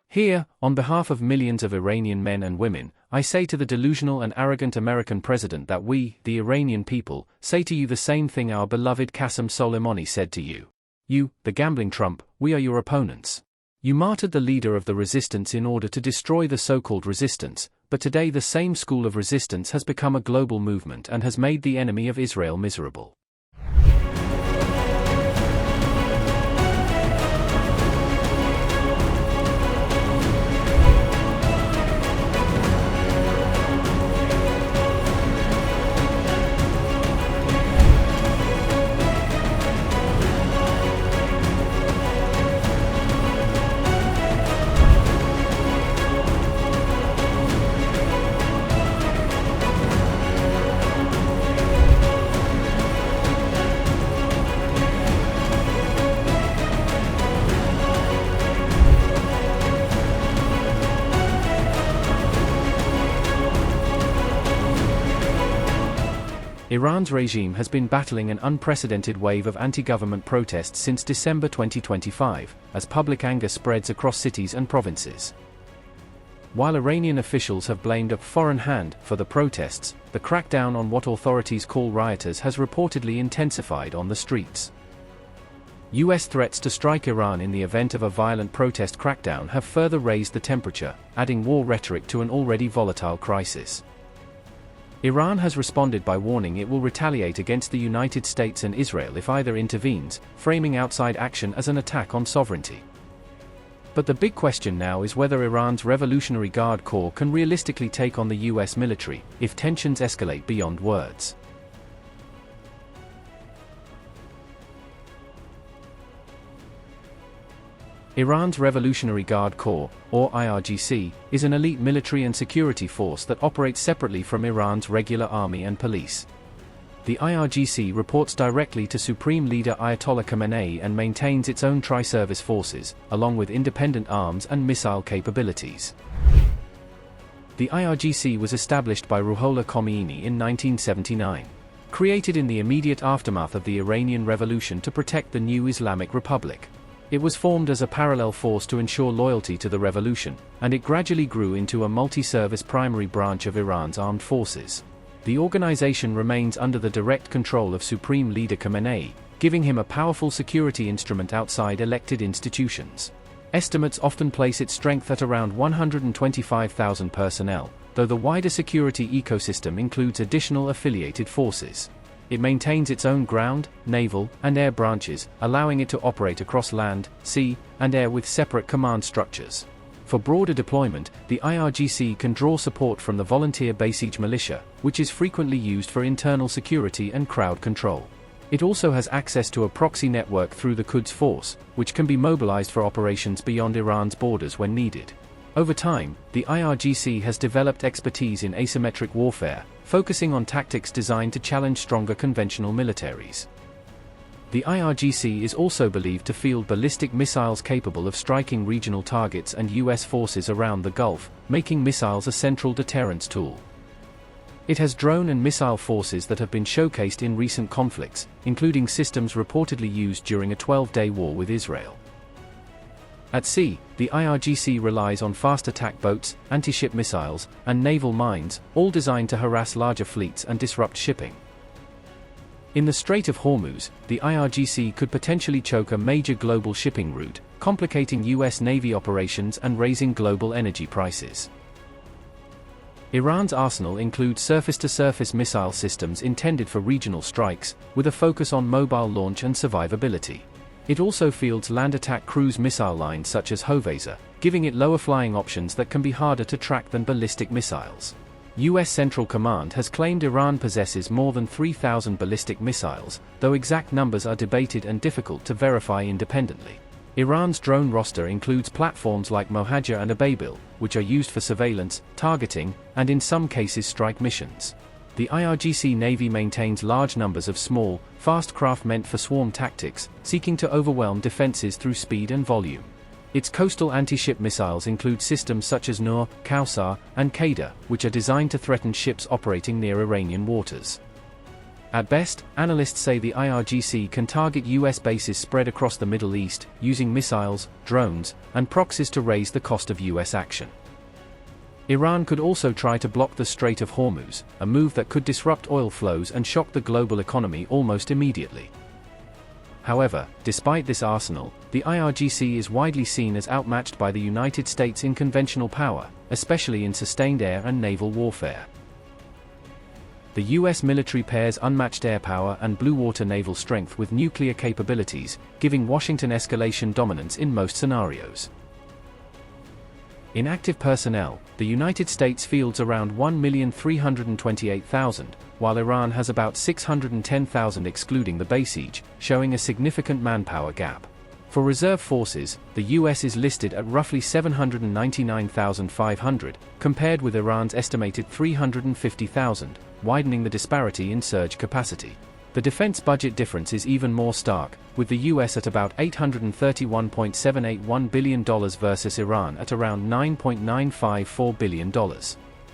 Here, on behalf of millions of Iranian men and women, I say to the delusional and arrogant American president that we, the Iranian people, say to you the same thing our beloved Qasem Soleimani said to you. You, the gambling Trump, we are your opponents. You martyred the leader of the resistance in order to destroy the so-called resistance, but today the same school of resistance has become a global movement and has made the enemy of Israel miserable. Iran's regime has been battling an unprecedented wave of anti-government protests since December 2025, as public anger spreads across cities and provinces. While Iranian officials have blamed a foreign hand for the protests, the crackdown on what authorities call rioters has reportedly intensified on the streets. US threats to strike Iran in the event of a violent protest crackdown have further raised the temperature, adding war rhetoric to an already volatile crisis. Iran has responded by warning it will retaliate against the United States and Israel if either intervenes, framing outside action as an attack on sovereignty. But the big question now is whether Iran's Revolutionary Guard Corps can realistically take on the US military if tensions escalate beyond words. Iran's Revolutionary Guard Corps, or IRGC, is an elite military and security force that operates separately from Iran's regular army and police. The IRGC reports directly to Supreme Leader Ayatollah Khamenei and maintains its own tri-service forces, along with independent arms and missile capabilities. The IRGC was established by Ruhollah Khomeini in 1979. Created in the immediate aftermath of the Iranian Revolution to protect the new Islamic Republic. It was formed as a parallel force to ensure loyalty to the revolution, and it gradually grew into a multi-service primary branch of Iran's armed forces. The organization remains under the direct control of Supreme Leader Khamenei, giving him a powerful security instrument outside elected institutions. Estimates often place its strength at around 125,000 personnel, though the wider security ecosystem includes additional affiliated forces. It maintains its own ground, naval, and air branches, allowing it to operate across land, sea, and air with separate command structures. For broader deployment, the IRGC can draw support from the volunteer Basij militia, which is frequently used for internal security and crowd control. It also has access to a proxy network through the Quds Force, which can be mobilized for operations beyond Iran's borders when needed. Over time, the IRGC has developed expertise in asymmetric warfare, focusing on tactics designed to challenge stronger conventional militaries. The IRGC is also believed to field ballistic missiles capable of striking regional targets and US forces around the Gulf, making missiles a central deterrence tool. It has drone and missile forces that have been showcased in recent conflicts, including systems reportedly used during a 12-day war with Israel. At sea, the IRGC relies on fast attack boats, anti-ship missiles, and naval mines, all designed to harass larger fleets and disrupt shipping. In the Strait of Hormuz, the IRGC could potentially choke a major global shipping route, complicating US Navy operations and raising global energy prices. Iran's arsenal includes surface-to-surface missile systems intended for regional strikes, with a focus on mobile launch and survivability. It also fields land attack cruise missile lines such as Hoveza, giving it lower flying options that can be harder to track than ballistic missiles. US Central Command has claimed Iran possesses more than 3,000 ballistic missiles, though exact numbers are debated and difficult to verify independently. Iran's drone roster includes platforms like Mohajer and Ababil, which are used for surveillance, targeting, and in some cases strike missions. The IRGC Navy maintains large numbers of small, fast craft meant for swarm tactics, seeking to overwhelm defenses through speed and volume. Its coastal anti-ship missiles include systems such as Nur, Kawsar, and Qaeda, which are designed to threaten ships operating near Iranian waters. At best, analysts say the IRGC can target US bases spread across the Middle East, using missiles, drones, and proxies to raise the cost of US action. Iran could also try to block the Strait of Hormuz, a move that could disrupt oil flows and shock the global economy almost immediately. However, despite this arsenal, the IRGC is widely seen as outmatched by the United States in conventional power, especially in sustained air and naval warfare. The US military pairs unmatched air power and blue water naval strength with nuclear capabilities, giving Washington escalation dominance in most scenarios. In active personnel, the United States fields around 1,328,000, while Iran has about 610,000 excluding the besiege, showing a significant manpower gap. For reserve forces, the US is listed at roughly 799,500, compared with Iran's estimated 350,000, widening the disparity in surge capacity. The defense budget difference is even more stark, with the US at about $831.781 billion versus Iran at around $9.954 billion.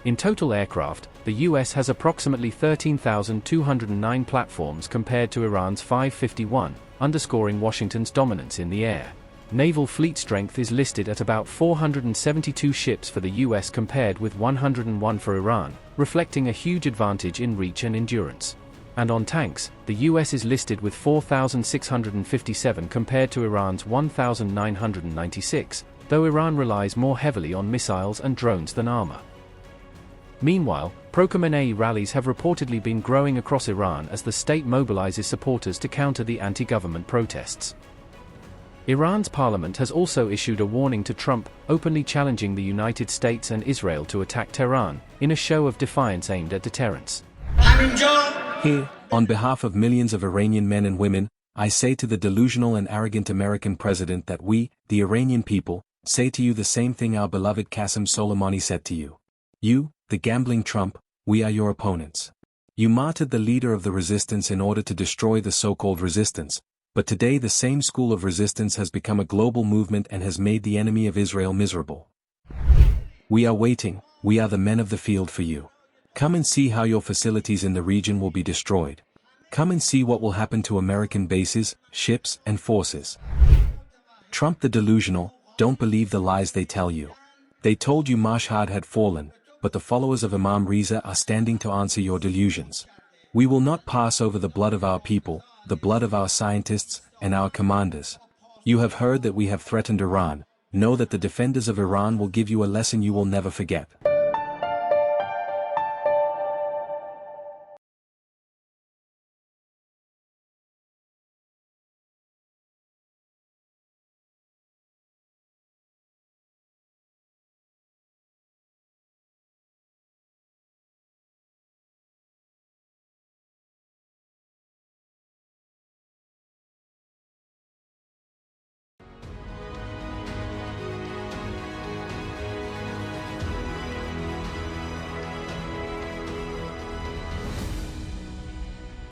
In total aircraft, the US has approximately 13,209 platforms compared to Iran's 551, underscoring Washington's dominance in the air. Naval fleet strength is listed at about 472 ships for the US compared with 101 for Iran, reflecting a huge advantage in reach and endurance. And on tanks, the US is listed with 4,657 compared to Iran's 1,996, though Iran relies more heavily on missiles and drones than armor. Meanwhile, pro-Khamenei rallies have reportedly been growing across Iran as the state mobilizes supporters to counter the anti-government protests. Iran's parliament has also issued a warning to Trump, openly challenging the United States and Israel to attack Tehran, in a show of defiance aimed at deterrence. Here, on behalf of millions of Iranian men and women, I say to the delusional and arrogant American president that we, the Iranian people, say to you the same thing our beloved Qasem Soleimani said to you. You, the gambling Trump, we are your opponents. You martyred the leader of the resistance in order to destroy the so-called resistance, but today the same school of resistance has become a global movement and has made the enemy of Israel miserable. We are waiting, we are the men of the field for you. Come and see how your facilities in the region will be destroyed. Come and see what will happen to American bases, ships, and forces. Trump the delusional, don't believe the lies they tell you. They told you Mashhad had fallen, but the followers of Imam Reza are standing to answer your delusions. We will not pass over the blood of our people, the blood of our scientists, and our commanders. You have heard that we have threatened Iran. Know that the defenders of Iran will give you a lesson you will never forget.